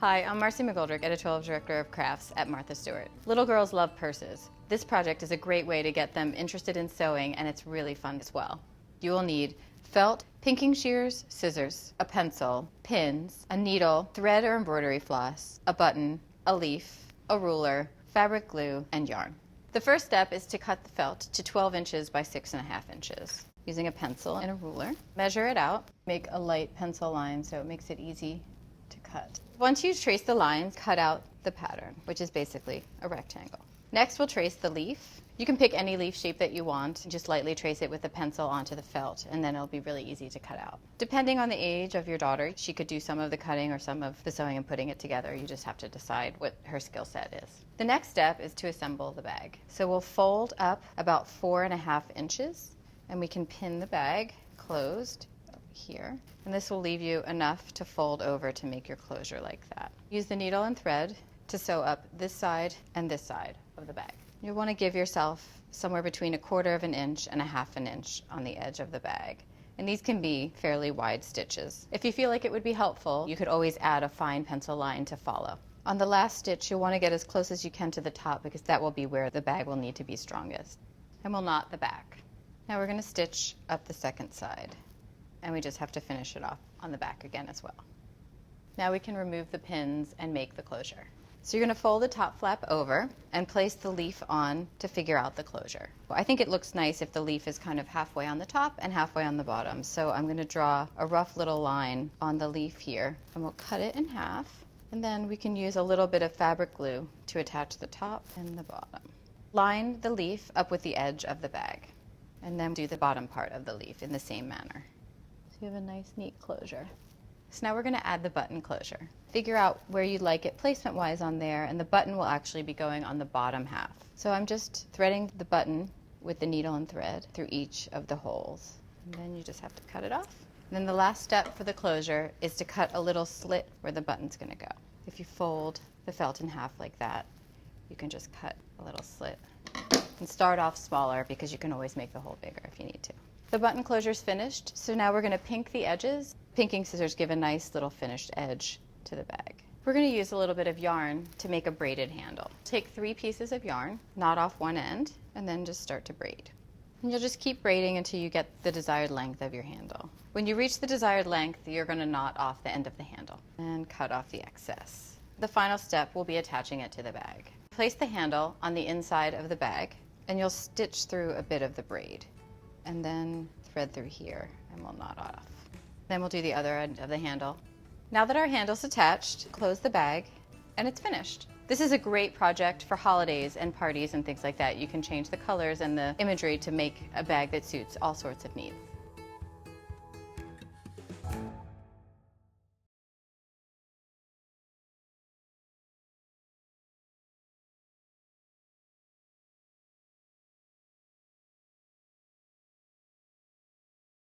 Hi, I'm Marcy McGoldrick, Editorial Director of Crafts at Martha Stewart. Little girls love purses. This project is a great way to get them interested in sewing, and it's really fun as well. You will need felt, pinking shears, scissors, a pencil, pins, a needle, thread or embroidery floss, a button, a leaf, a ruler, fabric glue, and yarn. The first step is to cut the felt to 12 inches by 6.5 inches. Using a pencil and a ruler, measure it out. Make a light pencil line so it makes it easy to cut. Once you trace the lines, cut out the pattern, which is basically a rectangle. Next, we'll trace the leaf. You can pick any leaf shape that you want. Just lightly trace it with a pencil onto the felt, and then it'll be really easy to cut out. Depending on the age of your daughter, she could do some of the cutting or some of the sewing and putting it together. You just have to decide what her skill set is. The next step is to assemble the bag. So we'll fold up about 4.5 inches, and we can pin the bag closed here, and this will leave you enough to fold over to make your closure like that. Use the needle and thread to sew up this side and this side of the bag. You'll want to give yourself somewhere between 1/4 inch and 1/2 inch on the edge of the bag. And these can be fairly wide stitches. If you feel like it would be helpful, you could always add a fine pencil line to follow. On the last stitch, you'll want to get as close as you can to the top because that will be where the bag will need to be strongest. And we'll knot the back. Now we're going to stitch up the second side, and we just have to finish it off on the back again as well. Now we can remove the pins and make the closure. So you're going to fold the top flap over and place the leaf on to figure out the closure. Well, I think it looks nice if the leaf is kind of halfway on the top and halfway on the bottom. So I'm going to draw a rough little line on the leaf here, and we'll cut it in half. And then we can use a little bit of fabric glue to attach the top and the bottom. Line the leaf up with the edge of the bag, and then do the bottom part of the leaf in the same manner. So you have a nice, neat closure. So now we're going to add the button closure. Figure out where you'd like it placement-wise on there, and the button will actually be going on the bottom half. So I'm just threading the button with the needle and thread through each of the holes. And then you just have to cut it off. And then the last step for the closure is to cut a little slit where the button's going to go. If you fold the felt in half like that, you can just cut a little slit. And start off smaller because you can always make the hole bigger if you need to. The button closure is finished, so now we're going to pink the edges. Pinking scissors give a nice little finished edge to the bag. We're going to use a little bit of yarn to make a braided handle. Take 3 pieces of yarn, knot off one end, and then just start to braid. And you'll just keep braiding until you get the desired length of your handle. When you reach the desired length, you're going to knot off the end of the handle and cut off the excess. The final step will be attaching it to the bag. Place the handle on the inside of the bag, and you'll stitch through a bit of the braid, and then thread through here, and we'll knot off. Then we'll do the other end of the handle. Now that our handle's attached, close the bag, and it's finished. This is a great project for holidays and parties and things like that. You can change the colors and the imagery to make a bag that suits all sorts of needs.